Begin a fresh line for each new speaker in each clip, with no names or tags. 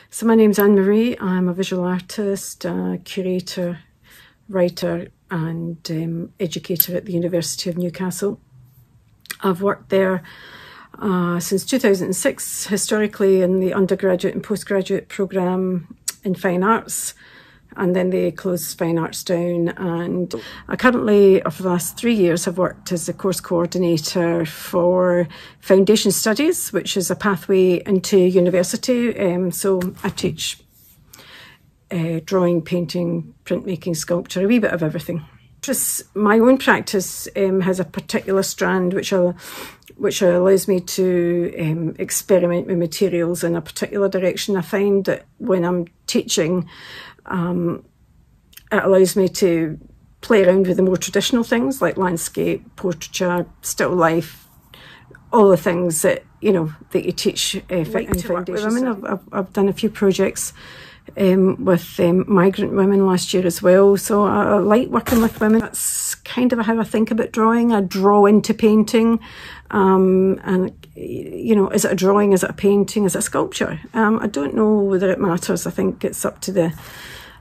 So my name's Annemarie. I'm a visual artist, curator, writer and educator at the University of Newcastle. I've worked there since 2006, historically in the undergraduate and postgraduate programme in fine arts, and then they closed fine arts down, and I currently, for the last 3 years, have worked as a course coordinator for foundation studies, which is a pathway into university. So I teach drawing, painting, printmaking, sculpture, a wee bit of everything. My own practice has a particular strand which allows me to experiment with materials in a particular direction. I find that when I'm teaching, it allows me to play around with the more traditional things like landscape, portraiture, still life, all the things that that you teach in foundation women. I've done a few projects with migrant women last year as well, so I like working with women. That's kind of how I think about drawing. I draw into painting, and is it a drawing, is it a painting, is it a sculpture? I don't know whether it matters. I think it's up to the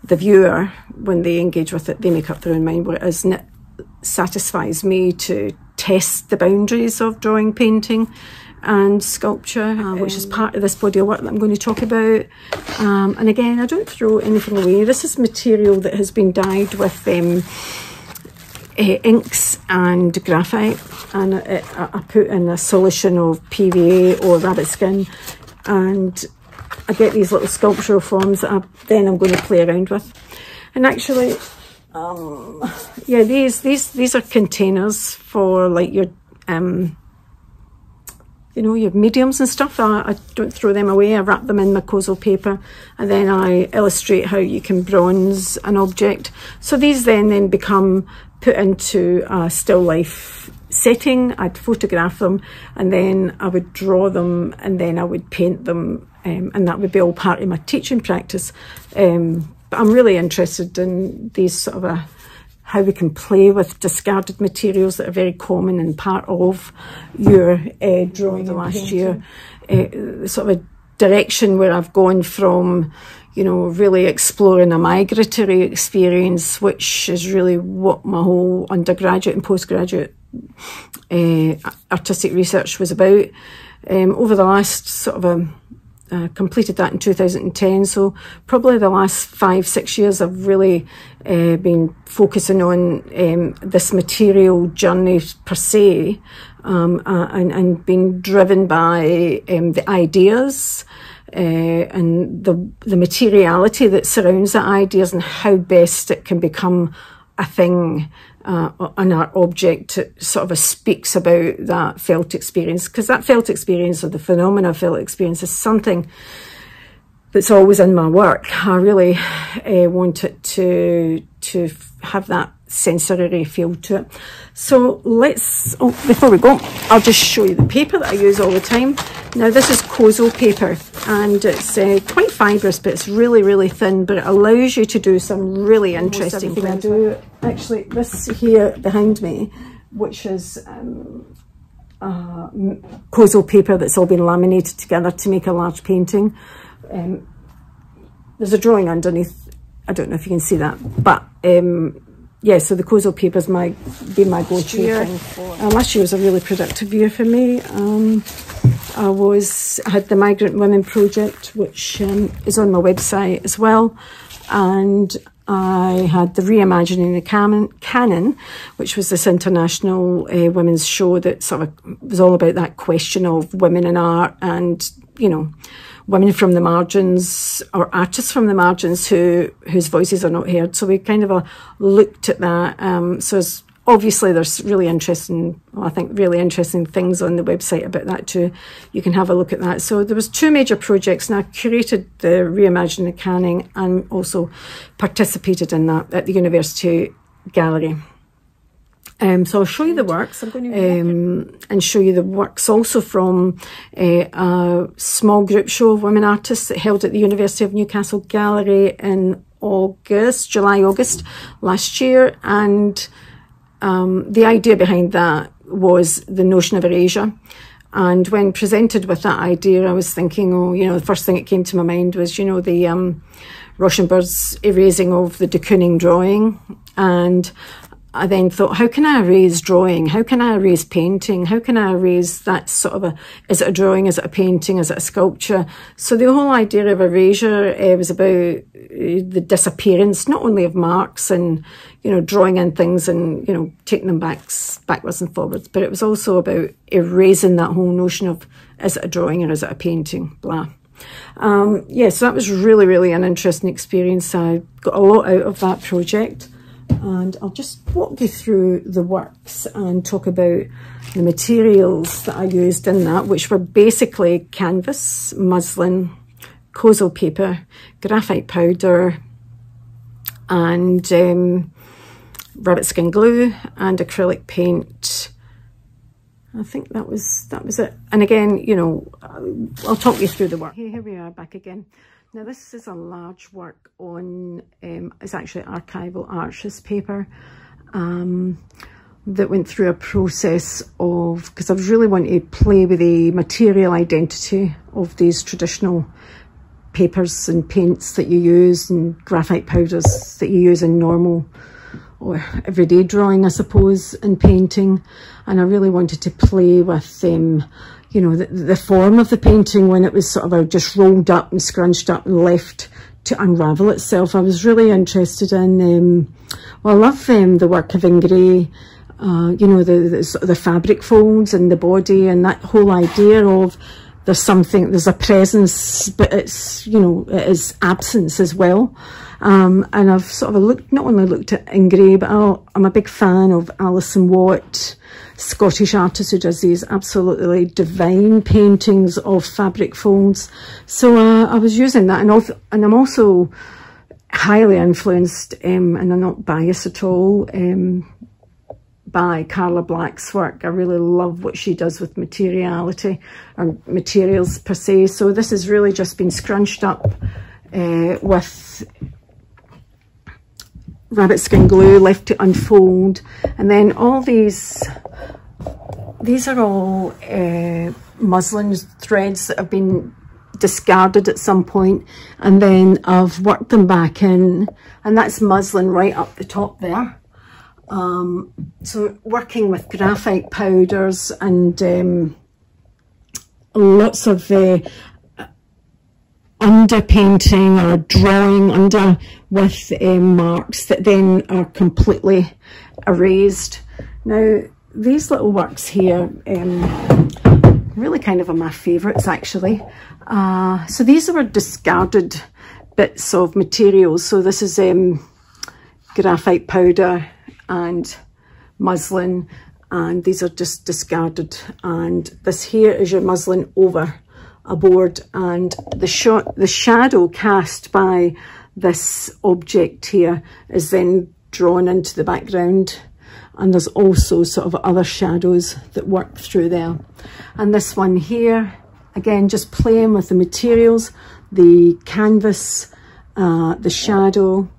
viewer. When they engage with it, they make up their own mind what it is, and it satisfies me to test the boundaries of drawing, painting and sculpture, which is part of this body of work that I'm going to talk about. And again, I don't throw anything away. This is material that has been dyed with inks and graphite, and I put in a solution of PVA or rabbit skin, and I get these little sculptural forms that then I'm going to play around with. And actually, yeah, these are containers for like your your mediums and stuff. I don't throw them away. I wrap them in Macoso paper, and then I illustrate how you can bronze an object. So these then become put into a still life setting. I'd photograph them, and then I would draw them, and then I would paint them, and that would be all part of my teaching practice. But I'm really interested in these sort of how we can play with discarded materials that are very common and part of your drawing the last year. Sort of a direction where I've gone from, really exploring a migratory experience, which is really what my whole undergraduate and postgraduate artistic research was about. Over the last completed that in 2010, so probably the last 5-6 years I've really been focusing on this material journey per se, and being driven by the ideas and the materiality that surrounds the ideas, and how best it can become a thing, an art object that sort of speaks about that felt experience, because that felt experience, or the phenomena of felt experience, is something that's always in my work. I really want it to have that sensory feel to it. So before we go, I'll just show you the paper that I use all the time. Now this is Kozo paper, and it's quite fibrous, but it's really, really thin, but it allows you to do some really interesting things. I do, actually, this here behind me, which is Kozo paper that's all been laminated together to make a large painting. There's a drawing underneath. I don't know if you can see that, but yeah, so the Kozo paper's been my go-to thing. Last year was a really productive year for me. I had the Migrant Women Project, which is on my website as well, and I had the Reimagining the Canon, which was this international women's show that sort of was all about that question of women in art, and women from the margins, or artists from the margins whose voices are not heard. So we kind of looked at that. So obviously there's really interesting, I think really interesting things on the website about that too. You can have a look at that. So there was 2 major projects, and I curated the Reimagining the Canning and also participated in that at the University Gallery. So I'll show you the works. I'm going to and show you the works also from a small group show of women artists that held at the University of Newcastle Gallery in July, August last year. And the idea behind that was the notion of erasure. And when presented with that idea, I was thinking, oh, you know, the first thing that came to my mind was, you know, the Rauschenberg's erasing of the de Kooning drawing. And I then thought, how can I erase drawing? How can I erase painting? How can I erase that sort of is it a drawing? Is it a painting? Is it a sculpture? So the whole idea of erasure was about the disappearance, not only of marks and, you know, drawing in things and, you know, taking them backwards and forwards, but it was also about erasing that whole notion of, is it a drawing or is it a painting? Blah. Yeah, so that was really, really an interesting experience. I got a lot out of that project. And I'll just walk you through the works and talk about the materials that I used in that, which were basically canvas, muslin, Kozel paper, graphite powder, and rabbit skin glue and acrylic paint. I think that was it. And again, you know, I'll talk you through the work. Here we are back again. Now this is a large work on, it's actually archival arches paper that went through a process of, because I really want to play with the material identity of these traditional papers and paints that you use and graphite powders that you use in normal or everyday drawing, I suppose, and painting. And I really wanted to play with you know, the form of the painting when it was sort of just rolled up and scrunched up and left to unravel itself. I was really interested in, well, I love the work of Ingres, you know, the fabric folds and the body and that whole idea of there's a presence, but it's, you know, it is absence as well. And I've sort of not only looked at Ingres, but I'm a big fan of Alison Watt, Scottish artist who does these absolutely divine paintings of fabric folds. So I was using that, and I'm also highly influenced, and I'm not biased at all, by Carla Black's work. I really love what she does with materiality, or materials per se. So this has really just been scrunched up with rabbit skin glue, left to unfold, and then all these are all muslin threads that have been discarded at some point, and then I've worked them back in, and that's muslin right up the top there. So working with graphite powders and lots of underpainting or drawing under with marks that then are completely erased. Now these little works here really kind of are my favourites actually. So these were discarded bits of materials. So this is graphite powder and muslin, and these are just discarded, and this here is your muslin over a board, and the shadow cast by this object here is then drawn into the background, and there's also sort of other shadows that work through there. And this one here, again, just playing with the materials, the canvas, the shadow,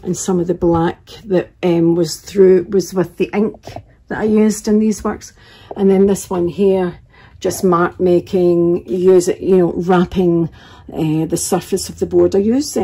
and some of the black that was with the ink that I used in these works. And then this one here, just mark making, wrapping the surface of the board. I use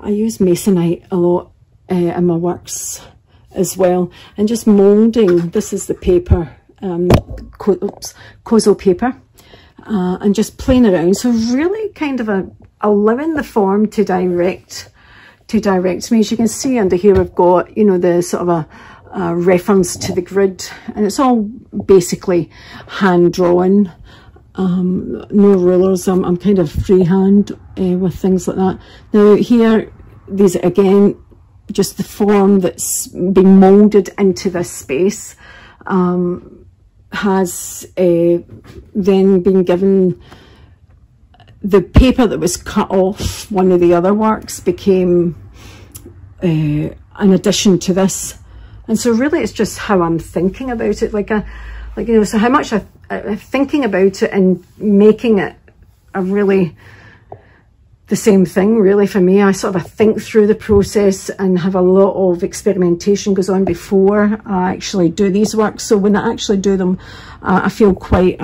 masonite a lot in my works as well, and just moulding. This is the paper, Kozel paper, and just playing around. So really kind of allowing the form to direct me. As you can see under here, we've got, you know, the sort of a reference to the grid, and it's all basically hand drawn, no rulers. I'm kind of freehand with things like that. Now here, these again, just the form that's been moulded into this space has then been given. The paper that was cut off one of the other works became an addition to this. And so really it's just how I'm thinking about it, so how much I'm thinking about it and making it a really the same thing really for me. I sort of think through the process and have a lot of experimentation goes on before I actually do these works. So when I actually do them, I feel quite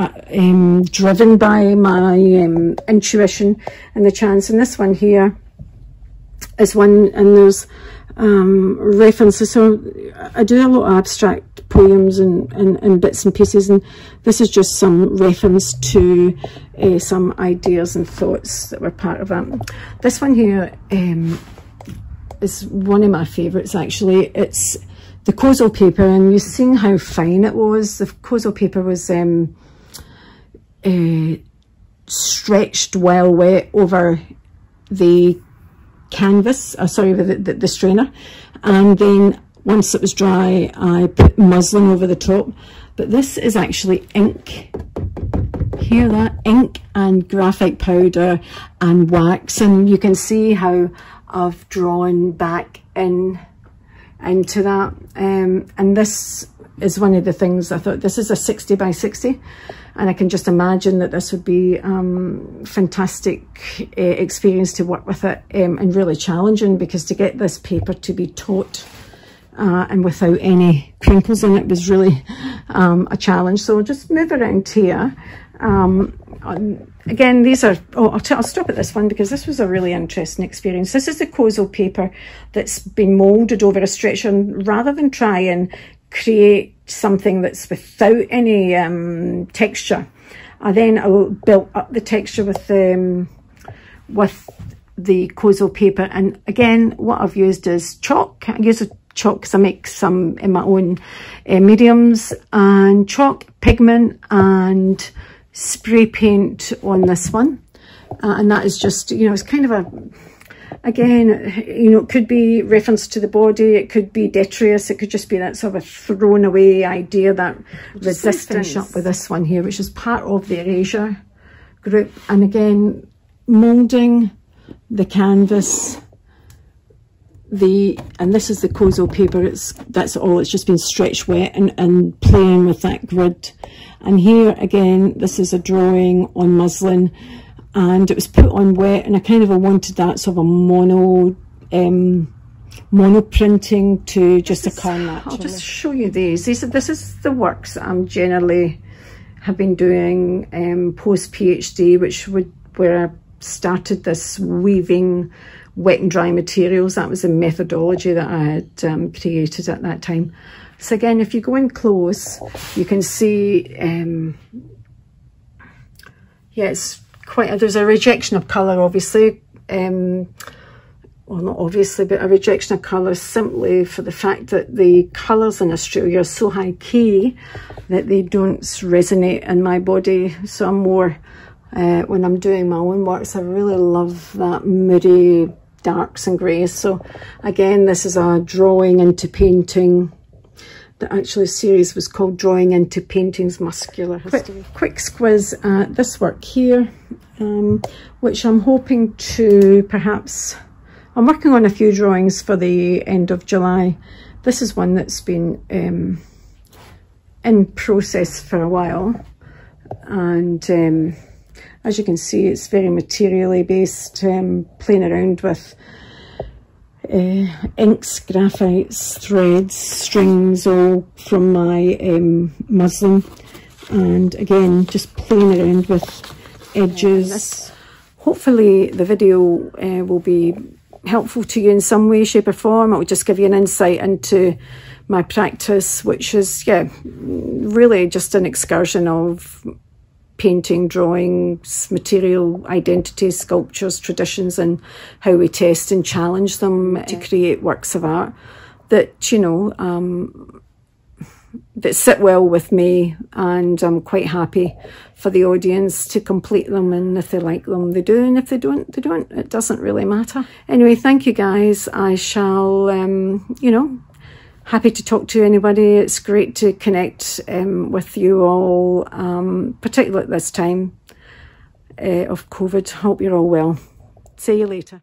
driven by my intuition and the chance. And this one here is one, and there's references. So I do a lot of abstract poems and bits and pieces, and this is just some reference to some ideas and thoughts that were part of that. This one here is one of my favourites actually. It's the Kozo paper, and you've seen how fine it was. The Kozo paper was stretched while wet over the canvas, sorry, the strainer, and then once it was dry I put muslin over the top. But this is actually ink. Hear that? Ink and graphite powder and wax, and you can see how I've drawn back into that, and this is one of the things I thought, this is a 60 by 60, and I can just imagine that this would be fantastic experience to work with it, and really challenging, because to get this paper to be taut and without any crinkles in it was really a challenge. So I'll just move around here. Again, these are, I'll stop at this one because this was a really interesting experience. This is the Kozo paper that's been moulded over a stretcher, and rather than try and create something that's without any texture, I then built up the texture with the Kozo paper. And again, what I've used is chalk. I use a chalk because I make some in my own mediums, and chalk, pigment and spray paint on this one, and that is just, you know, it's kind of a, again, you know, it could be reference to the body, it could be detritus, it could just be that sort of a thrown away idea, that resistance. Finish up with this one here, which is part of the erasure group, and again, moulding the canvas, and this is the Kozo paper, that's all, it's just been stretched wet and playing with that grid. And here again, this is a drawing on muslin, and it was put on wet, and I kind of wanted that sort of a mono printing to just occur naturally. I'll just show you these. This is the works that I'm generally have been doing post PhD, where I started this weaving wet and dry materials. That was the methodology that I had created at that time. So again, if you go in close, you can see, yeah, it's quite, there's a rejection of colour, obviously. Well, not obviously, but a rejection of colour simply for the fact that the colours in Australia are so high key that they don't resonate in my body. So I'm more, when I'm doing my own works, I really love that moody darks and greys. So again, this is a drawing into painting. The actual series was called Drawing into Painting's Muscular History. Quick squiz at this work here, which I'm hoping to perhaps, I'm working on a few drawings for the end of July. This is one that's been in process for a while, and as you can see, it's very materially based, playing around with inks, graphites, threads, strings, all from my muslin, and again just playing around with edges. Hopefully the video will be helpful to you in some way, shape or form. It will just give you an insight into my practice, which is, yeah, really just an excursion of painting, drawings, material identities, sculptures, traditions, and how we test and challenge them to create works of art that, you know, that sit well with me, and I'm quite happy for the audience to complete them, and if they like them, they do, and if they don't, they don't. It doesn't really matter. Anyway, thank you guys. I shall, you know, happy to talk to anybody. It's great to connect with you all, particularly at this time of COVID. Hope you're all well. See you later.